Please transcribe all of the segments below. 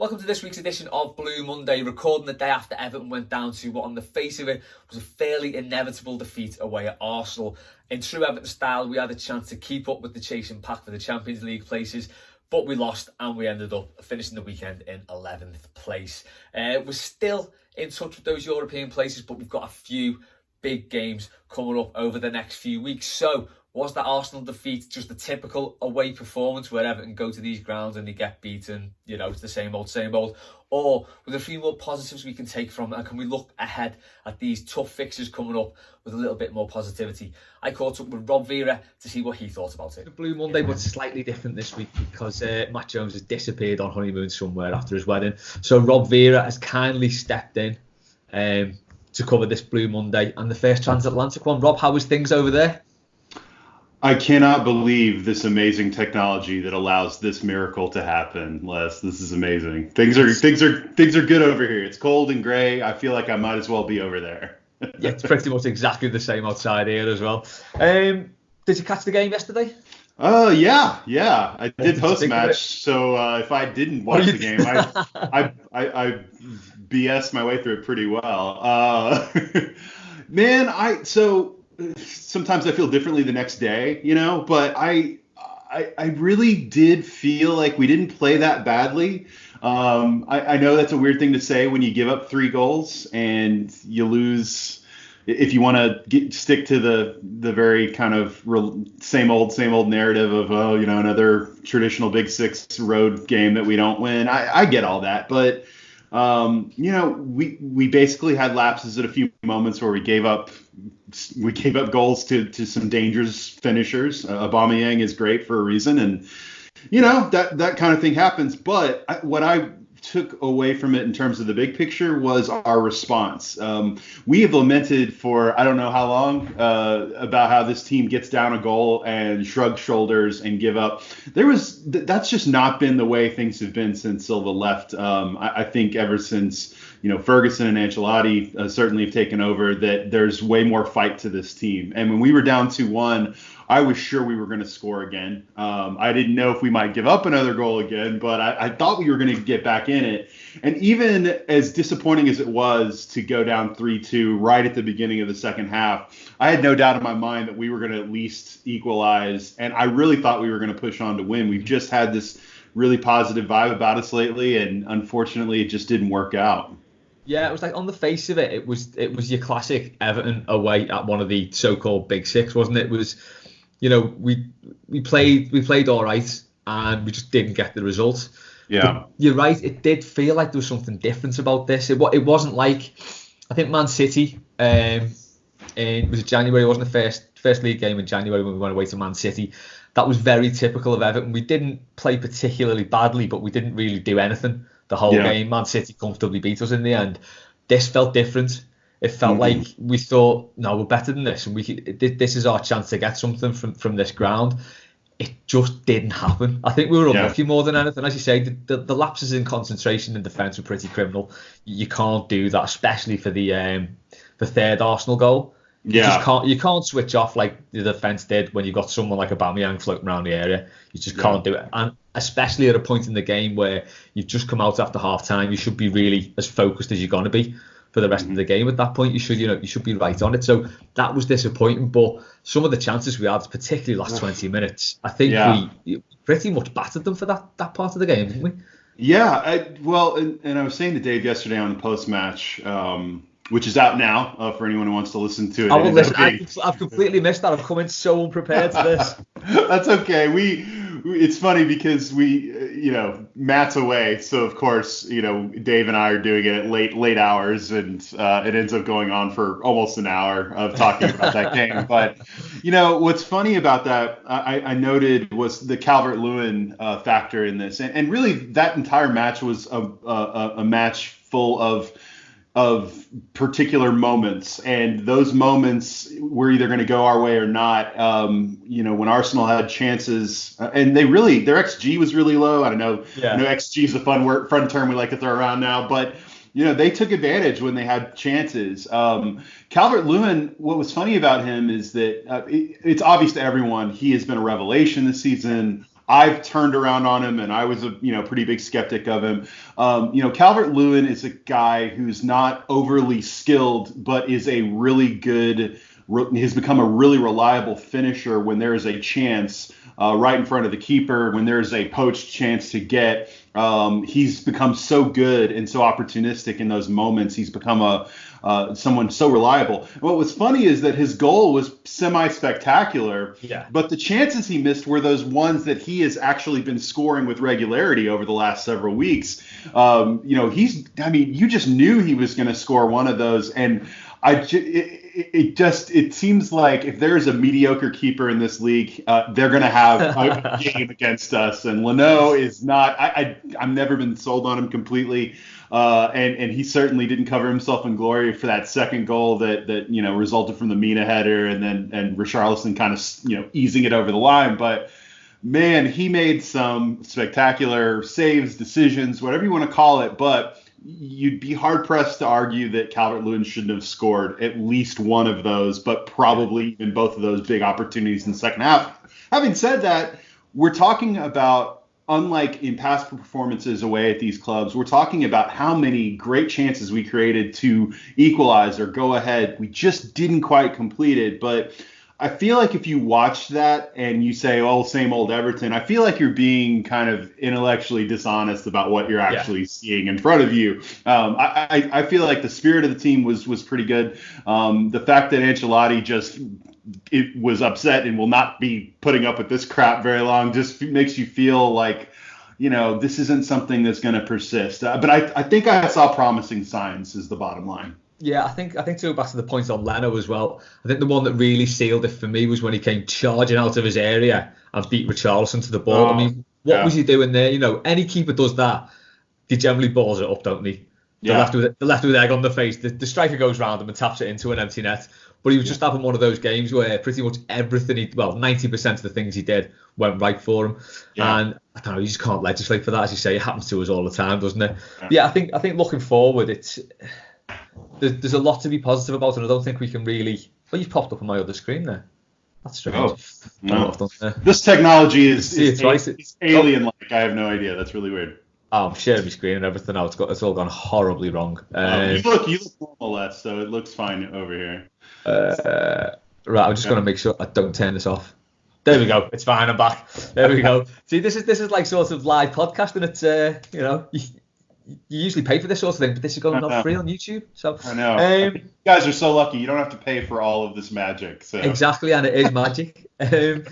Welcome to this week's edition of Blue Monday, recording the day after Everton went down to what on the face of it was a fairly inevitable defeat away at Arsenal. In true Everton style, we had a chance to keep up with the chasing pack for the Champions League places, but we lost and we ended up finishing the weekend in 11th place. We're still in touch with those European places, but we've got a few big games coming up over the next few weeks. So, was that Arsenal defeat just a typical away performance where Everton go to these grounds and they get beaten? You know, it's the same old, same old. Or with a few more positives we can take from it, and can we look ahead at these tough fixtures coming up with a little bit more positivity? I caught up with Rob Vera to see what he thought about it. Blue Monday, but slightly different this week because Matt Jones has disappeared on honeymoon somewhere after his wedding. So Rob Vera has kindly stepped in to cover this Blue Monday and the first transatlantic one. Rob, how was things over there? I cannot believe this amazing technology that allows this miracle to happen, Les. This is amazing. Things are good over here. It's cold and grey. I feel like I might as well be over there. Yeah, it's pretty much exactly the same outside here as well. Did you catch the game yesterday? Yeah. I did post-match. So if I didn't watch the game, I BS'd my way through it pretty well. Sometimes I feel differently the next day, but I really did feel like we didn't play that badly. I know that's a weird thing to say when you give up 3 goals and you lose. If you want to stick to the very kind of same old narrative of, another traditional Big Six road game that we don't win. I get all that, but we basically had lapses at a few moments where we gave up goals to some dangerous finishers. Aubameyang is great for a reason, and that kind of thing happens. But what I took away from it in terms of the big picture was our response. We have lamented for I don't know how long about how this team gets down a goal and shrugs shoulders and give up. That's just not been the way things have been since Silva left. I think ever since Ferguson and Ancelotti certainly have taken over, that there's way more fight to this team. And when we were down 2-1, I was sure we were going to score again. I didn't know if we might give up another goal again, but I thought we were going to get back in it. And even as disappointing as it was to go down 3-2 right at the beginning of the second half, I had no doubt in my mind that we were going to at least equalize. And I really thought we were going to push on to win. We've just had this really positive vibe about us lately, and unfortunately, it just didn't work out. Yeah, it was like on the face of it, it was your classic Everton away at one of the so-called Big Six, wasn't it? It was, we played all right and we just didn't get the result. Yeah, but you're right. It did feel like there was something different about this. It wasn't like, I think Man City. Was it January? It wasn't the first league game in January when we went away to Man City. That was very typical of Everton. We didn't play particularly badly, but we didn't really do anything the whole game. Man City comfortably beat us in the end. This felt different. It felt like we thought, no, we're better than this, and this is our chance to get something from this ground. It just didn't happen. I think we were unlucky more than anything. As you say, the lapses in concentration in defence were pretty criminal. You can't do that, especially for the third Arsenal goal. You can't switch off like the defence did when you've got someone like Aubameyang floating around the area. You just can't do it. And especially at a point in the game where you've just come out after half time, you should be really as focused as you're going to be for the rest of the game. At that point, you should be right on it. So that was disappointing. But some of the chances we had, particularly last 20 minutes, I think we pretty much battered them for that part of the game, didn't we? Yeah. And I was saying to Dave yesterday on the post-match, which is out now for anyone who wants to listen to it. I will listen. I've completely missed that. I've come in so unprepared to this. That's okay. It's funny because Matt's away, so of course, Dave and I are doing it at late hours, and it ends up going on for almost an hour of talking about that game. But what's funny about that, I noted, was the Calvert-Lewin factor in this, and really that entire match was a match full of particular moments, and those moments were either going to go our way or not. When Arsenal had chances, and their XG was really low. I don't know. I know XG is a fun term we like to throw around now, but they took advantage when they had chances. Calvert-Lewin, what was funny about him is that it's obvious to everyone he has been a revelation this season. I've turned around on him, and I was a pretty big skeptic of him. Calvert-Lewin is a guy who's not overly skilled, but is a really good. Has become a really reliable finisher when there is a chance right in front of the keeper. When there is a poached chance to get, he's become so good and so opportunistic in those moments. He's become someone so reliable. And what was funny is that his goal was semi-spectacular, but the chances he missed were those ones that he has actually been scoring with regularity over the last several weeks. You just knew he was going to score one of those, and it seems like if there is a mediocre keeper in this league, they're going to have a game against us. And Leno is not. I've never been sold on him completely, and he certainly didn't cover himself in glory for that second goal that resulted from the Mina header, and Richarlison kind of easing it over the line. But man, he made some spectacular saves, decisions, whatever you want to call it, but you'd be hard-pressed to argue that Calvert-Lewin shouldn't have scored at least one of those, but probably even both of those big opportunities in the second half. Having said that, we're talking about, unlike in past performances away at these clubs, we're talking about how many great chances we created to equalize or go ahead. We just didn't quite complete it, but I feel like if you watch that and you say, oh, same old Everton, I feel like you're being kind of intellectually dishonest about what you're actually seeing in front of you. I feel like the spirit of the team was pretty good. The fact that Ancelotti was upset and will not be putting up with this crap very long just makes you feel like, this isn't something that's going to persist. But I think I saw promising signs is the bottom line. Yeah, I think to go back to the point on Leno as well, I think the one that really sealed it for me was when he came charging out of his area and beat Richarlison to the ball. What was he doing there? Any keeper does that. They generally balls it up, don't they? They're left with egg on the face. The striker goes round him and taps it into an empty net. But he was just having one of those games where pretty much everything 90% of the things he did went right for him. Yeah. And I don't know, you just can't legislate for that, as you say. It happens to us all the time, doesn't it? Yeah, I think looking forward, there's a lot to be positive about, and I don't think we can really. Well, you've popped up on my other screen there. That's strange. Oh, no. This technology is alien-like. I have no idea. That's really weird. Oh, I'm sharing my screen and everything now. It's all gone horribly wrong. You look normal, Les, so it looks fine over here. Right, I'm just going to make sure I don't turn this off. There we go. It's fine. I'm back. There we go. See, this is like sort of live podcasting. It's you usually pay for this sort of thing, but this is going up free on YouTube. So I know. You guys are so lucky. You don't have to pay for all of this magic. So. Exactly, and it is magic. I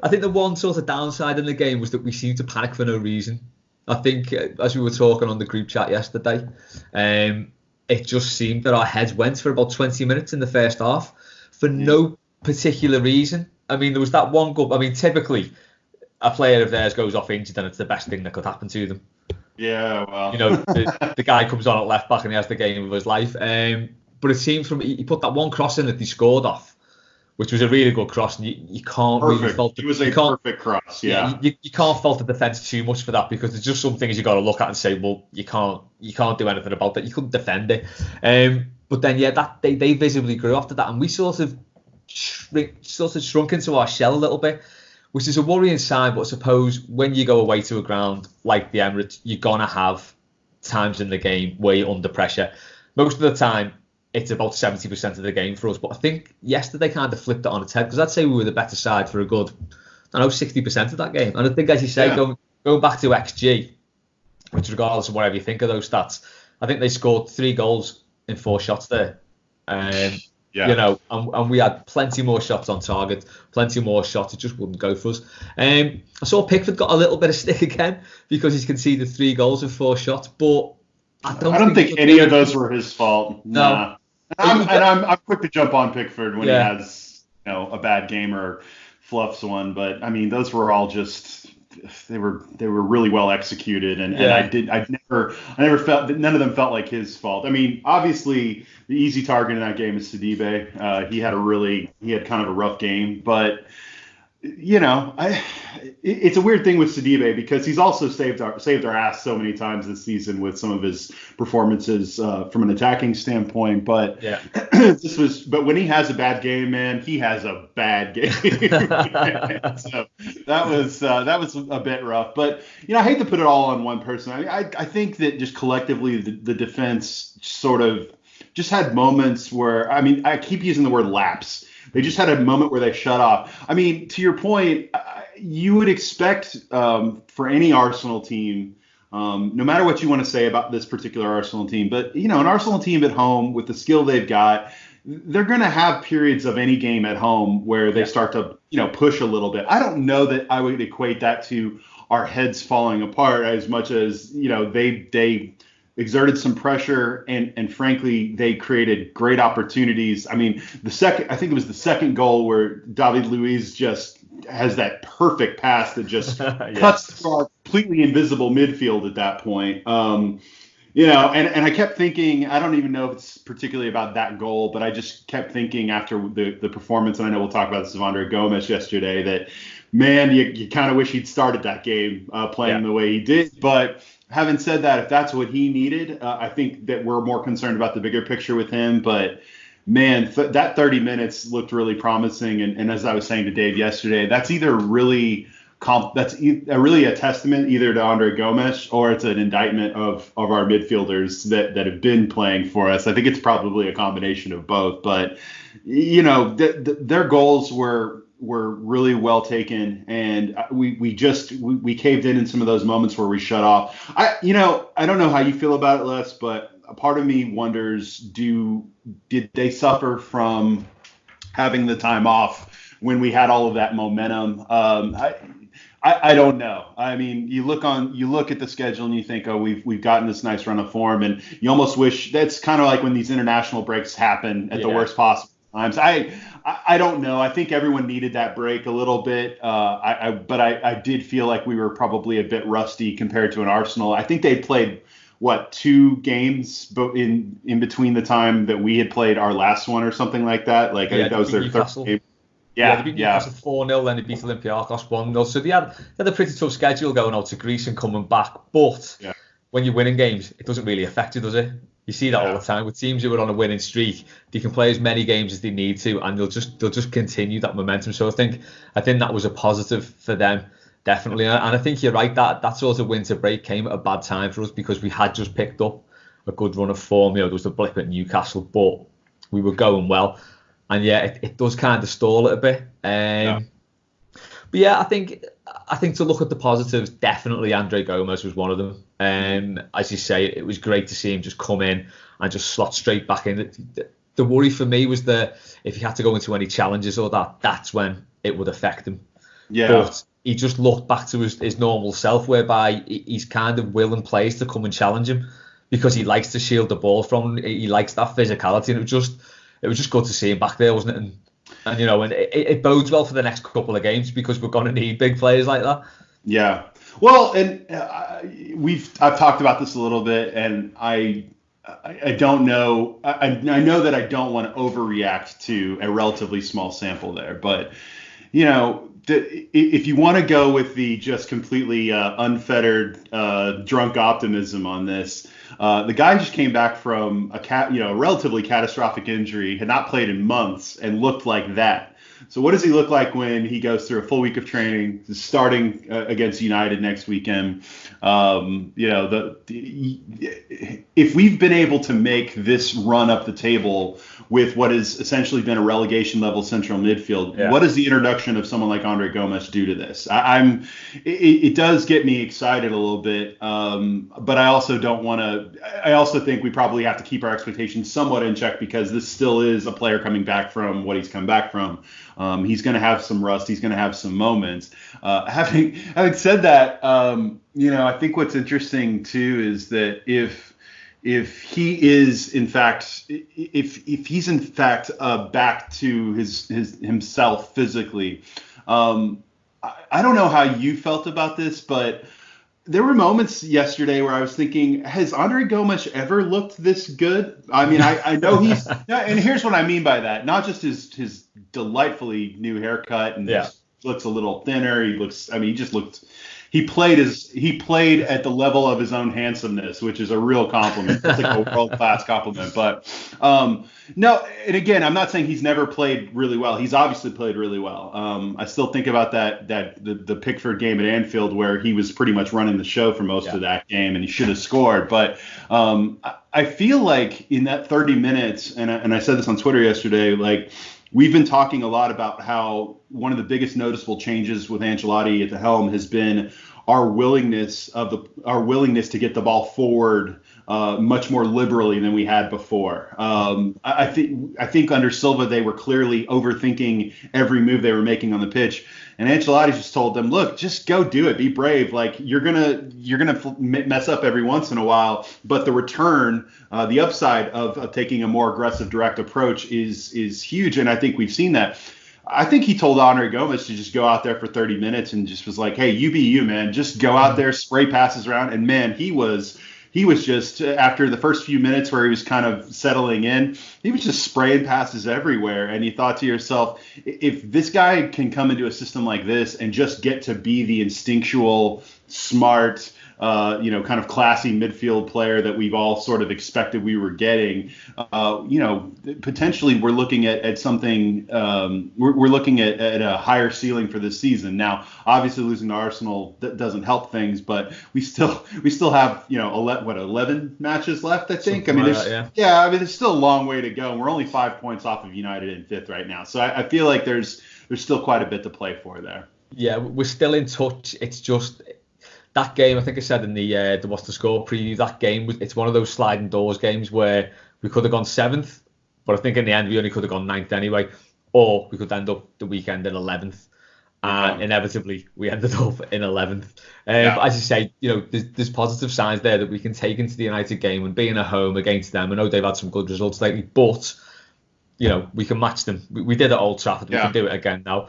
think the one sort of downside in the game was that we seemed to panic for no reason. I think, as we were talking on the group chat yesterday, it just seemed that our heads went for about 20 minutes in the first half for no particular reason. I mean, there was that one goal. I mean, typically, a player of theirs goes off injured and it's the best thing that could happen to them. Yeah, well. The guy comes on at left back and he has the game of his life. But it seemed he put that one cross in that he scored off, which was a really good cross. And you can't really fault it. It was a perfect cross, yeah. You can't fault the defence too much for that, because there's just some things you got to look at and say, well, you can't do anything about that. You couldn't defend it. But then, they visibly grew after that, and we sort of shrunk into our shell a little bit, which is a worrying sign. But I suppose when you go away to a ground like the Emirates, you're going to have times in the game where you're under pressure. Most of the time, it's about 70% of the game for us. But I think yesterday kind of flipped it on its head, because I'd say we were the better side for a good, 60% of that game. And I think, as you say, going back to XG, which regardless of whatever you think of those stats, I think they scored 3 goals in 4 shots there. And we had plenty more shots on target, plenty more shots. It just wouldn't go for us. I saw Pickford got a little bit of stick again because he's conceded 3 goals in 4 shots, but I don't think any of those were his fault. No. Nah. I'm quick to jump on Pickford when he has a bad game or fluffs one, but I mean those were all just they were really well executed, and I never felt that, none of them felt like his fault. I mean, obviously the easy target in that game is Sidibe. He had kind of a rough game, but it's a weird thing with Sidibe because he's also saved our ass so many times this season with some of his performances from an attacking standpoint. But Yeah. but when he has a bad game, man, he has a bad game. So that was a bit rough. But I hate to put it all on one person. I think that just collectively the defense sort of just had moments where I keep using the word lapse. They just had a moment where they shut off. I mean, to your point, you would expect for any Arsenal team, no matter what you want to say about this particular Arsenal team, but an Arsenal team at home with the skill they've got, they're going to have periods of any game at home where they start to push a little bit. I don't know that I would equate that to our heads falling apart as much as they exerted some pressure and frankly they created great opportunities. I think it was the second goal where David Luiz just has that perfect pass that just cuts through our completely invisible midfield at that point. And I kept thinking, I don't even know if it's particularly about that goal, but I just kept thinking after the performance, and I know we'll talk about this of Andre Gomes yesterday, that man, you kind of wish he'd started that game playing the way he did. But having said that, if that's what he needed, I think that we're more concerned about the bigger picture with him. But man, that 30 minutes looked really promising. And as I was saying to Dave yesterday, that's either really a testament either to Andre Gomes or it's an indictment of our midfielders that have been playing for us. I think it's probably a combination of both. But their goals were really well taken, and we caved in some of those moments where we shut off. I don't know how you feel about it, Les, but a part of me wonders, did they suffer from having the time off when we had all of that momentum? I don't know. I mean, you look at the schedule and you think, oh, we've gotten this nice run of form, and you almost wish that's kind of like when these international breaks happen at the worst possible times. I don't know. I think everyone needed that break a little bit. But I did feel like we were probably a bit rusty compared to an Arsenal. I think they played 2 games in between the time that we had played our last one or something like that. Like I think that was their third game. They beat Newcastle 4-0, then they beat Olympiacos 1-0. So they had a pretty tough schedule going out to Greece and coming back. But when you're winning games, it doesn't really affect you, does it? You see that all the time with teams who are on a winning streak. They can play as many games as they need to, and they'll just continue that momentum. So I think that was a positive for them, definitely. And I think you're right that sort of winter break came at a bad time for us because we had just picked up a good run of form. There was the blip at Newcastle, but we were going well. And it does kind of stall a little bit. But I think to look at the positives, definitely Andre Gomes was one of them. As you say, it was great to see him just come in and just slot straight back in. The worry for me was that if he had to go into any challenges or that's when it would affect him. Yeah. But he just looked back to his normal self, whereby he's kind of willing players to come and challenge him because he likes to shield the ball from him. He likes that physicality, and it was just good to see him back there, wasn't it? And it bodes well for the next couple of games because we're going to need big players like that. Yeah. Well, and I've talked about this a little bit, and I don't know. I know that I don't want to overreact to a relatively small sample there, but if you want to go with the just completely unfettered drunk optimism on this, the guy just came back from a relatively catastrophic injury, had not played in months, and looked like that. So what does he look like when he goes through a full week of training, starting against United next weekend? If we've been able to make this run up the table with what has essentially been a relegation level central midfield, what does the introduction of someone like Andre Gomes do to this? It does get me excited a little bit, but I also don't want to. I also think we probably have to keep our expectations somewhat in check because this still is a player coming back from what he's come back from. He's going to have some rust. He's going to have some moments. Having said that, I think what's interesting too is that if he is in fact back to his himself physically, I don't know how you felt about this, but there were moments yesterday where I was thinking, has Andre Gomes ever looked this good? I mean, I know he's – and here's what I mean by that. Not just his delightfully new haircut and his looks a little thinner. He just looked. He played at the level of his own handsomeness, which is a real compliment. It's like a world-class compliment. But no, and again, I'm not saying he's never played really well. He's obviously played really well. I still think about the Pickford game at Anfield where he was pretty much running the show for most of that game, and he should have scored. But I feel like in that 30 minutes, and I said this on Twitter yesterday, like, we've been talking a lot about how one of the biggest noticeable changes with Ancelotti at the helm has been our willingness to get the ball forward much more liberally than we had before. I think under Silva they were clearly overthinking every move they were making on the pitch, and Ancelotti just told them, look, just go do it, be brave. Like, you're gonna mess up every once in a while, but the return, the upside of taking a more aggressive, direct approach is huge, and I think we've seen that. I think he told Andre Gomes to just go out there for 30 minutes and just was like, hey, you be you, man. Just go out there, spray passes around. And, man, he was just, after the first few minutes where he was kind of settling in, he was just spraying passes everywhere. And you thought to yourself, if this guy can come into a system like this and just get to be the instinctual, smart, kind of classy midfield player that we've all sort of expected we were getting, potentially we're looking at something, we're looking at a higher ceiling for this season. Now, obviously losing to Arsenal doesn't help things, but we still have, 11 matches left, I think. Something there's still a long way to go. And we're only 5 points off of United in fifth right now. So I feel like there's still quite a bit to play for there. Yeah, we're still in touch. It's just that game, I think I said in the What's the Score preview, that game, it's one of those sliding doors games where we could have gone 7th, but I think in the end we only could have gone 9th anyway, or we could end up the weekend in 11th. And inevitably we ended up in 11th. But as you say, there's positive signs there that we can take into the United game, and being at home against them, I know they've had some good results lately, but we can match them. We did it at Old Trafford. We can do it again now.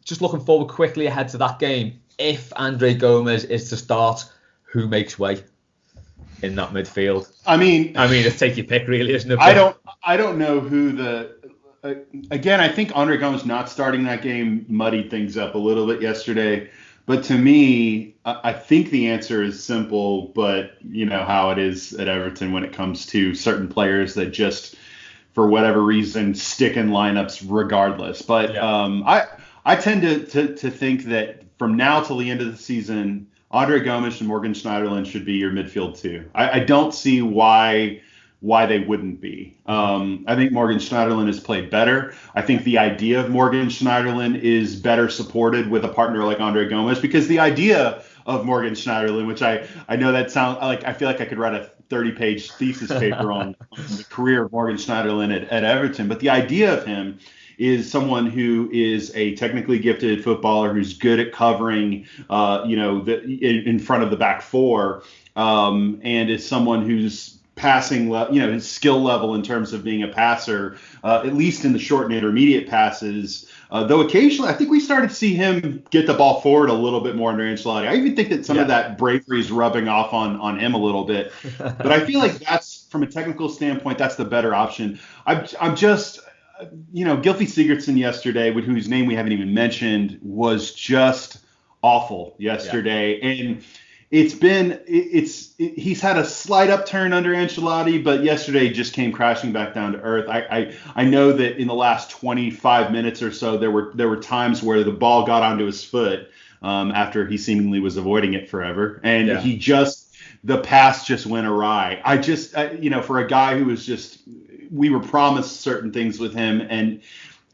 Just looking forward quickly ahead to that game. If Andre Gomes is to start, who makes way in that midfield? I mean, it's take your pick, really, isn't it? I don't know who again, I think Andre Gomes not starting that game muddied things up a little bit yesterday. But to me, I think the answer is simple, but you know how it is at Everton when it comes to certain players that just, for whatever reason, stick in lineups regardless. But I tend to think that from now till the end of the season, Andre Gomes and Morgan Schneiderlin should be your midfield too. I don't see why they wouldn't be. I think Morgan Schneiderlin has played better. I think the idea of Morgan Schneiderlin is better supported with a partner like Andre Gomes, because the idea of Morgan Schneiderlin, which I know that sounds like, I feel like I could write a 30-page thesis paper on the career of Morgan Schneiderlin at Everton, but the idea of him is someone who is a technically gifted footballer who's good at covering, in front of the back four, and is someone who's passing, his skill level in terms of being a passer, at least in the short and intermediate passes. Though occasionally, I think we started to see him get the ball forward a little bit more under Ancelotti. I even think that some of that bravery is rubbing off on him a little bit. But I feel like that's, from a technical standpoint, that's the better option. I'm just, Gylfi Sigurdsson yesterday, with whose name we haven't even mentioned, was just awful yesterday. And he's had a slight upturn under Ancelotti, but yesterday just came crashing back down to earth. I know that in the last 25 minutes or so, there were times where the ball got onto his foot after he seemingly was avoiding it forever. And the pass just went awry. For a guy who was just, we were promised certain things with him,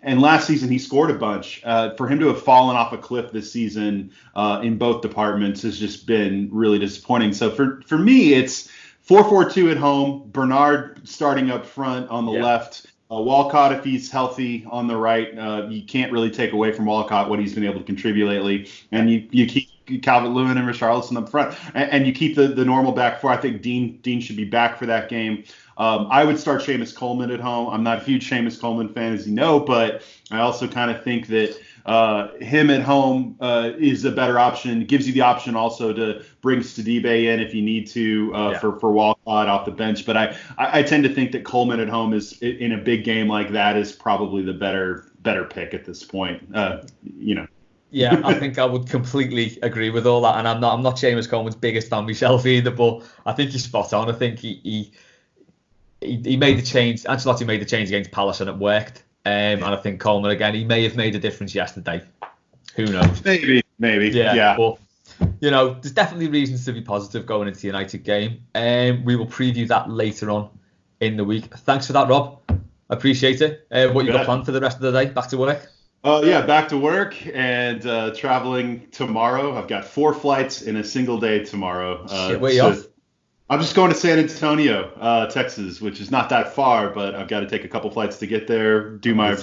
and last season he scored a bunch. For him to have fallen off a cliff this season in both departments has just been really disappointing. So for me, it's 4-4-2 at home. Bernard starting up front on the left. Walcott, if he's healthy, on the right. You can't really take away from Walcott what he's been able to contribute lately. And you keep Calvert-Lewin and Richarlison up front, and you keep the normal back four. I think Dean should be back for that game. I would start Seamus Coleman at home. I'm not a huge Seamus Coleman fan, as you know, but I also kind of think that him at home is a better option. It gives you the option also to bring Sidibe in if you need to for Walcott off the bench. But I tend to think that Coleman at home is, in a big game like that, is probably the better pick at this point. Yeah, I think I would completely agree with all that, and I'm not Seamus Coleman's biggest fan myself either, but I think he's spot on. I think he made the change. Ancelotti made the change against Palace, and it worked. And I think Coleman again, he may have made a difference yesterday. Who knows? Maybe. Yeah. But there's definitely reasons to be positive going into the United game. We will preview that later on in the week. Thanks for that, Rob. Appreciate it. What you got planned for the rest of the day? Back to work? Yeah, back to work and traveling tomorrow. I've got 4 flights in a single day tomorrow. Where you off? I'm just going to San Antonio, Texas, which is not that far, but I've got to take a couple flights to get there, do my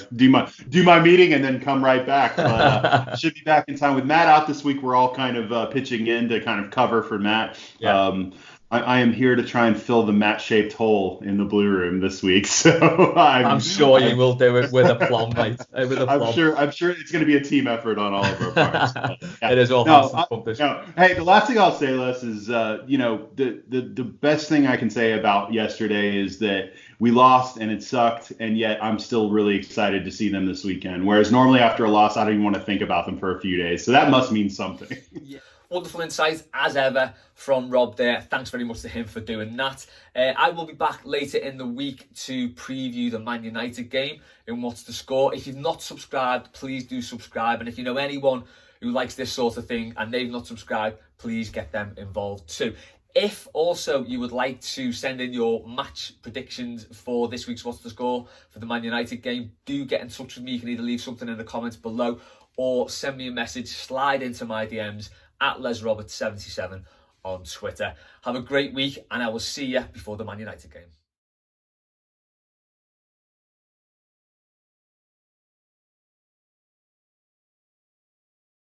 meeting, and then come right back. But should be back in time with Matt out this week. We're all kind of pitching in to kind of cover for Matt. Yeah. I am here to try and fill the Matt-shaped hole in the blue room this week, so I'm sure you will do it with a plum, mate. With a plum. I'm sure it's going to be a team effort on all of our parts. Yeah. It is all Hey, the last thing I'll say, Les, is the best thing I can say about yesterday is that we lost and it sucked, and yet I'm still really excited to see them this weekend. Whereas normally after a loss, I don't even want to think about them for a few days. So that must mean something. Yeah. Wonderful insight, as ever, from Rob there. Thanks very much to him for doing that. I will be back later in the week to preview the Man United game in What's the Score. If you've not subscribed, please do subscribe. And if you know anyone who likes this sort of thing and they've not subscribed, please get them involved too. If also you would like to send in your match predictions for this week's What's the Score for the Man United game, do get in touch with me. You can either leave something in the comments below or send me a message, slide into my DMs at LesRoberts77 on Twitter. Have a great week, and I will see you before the Man United game.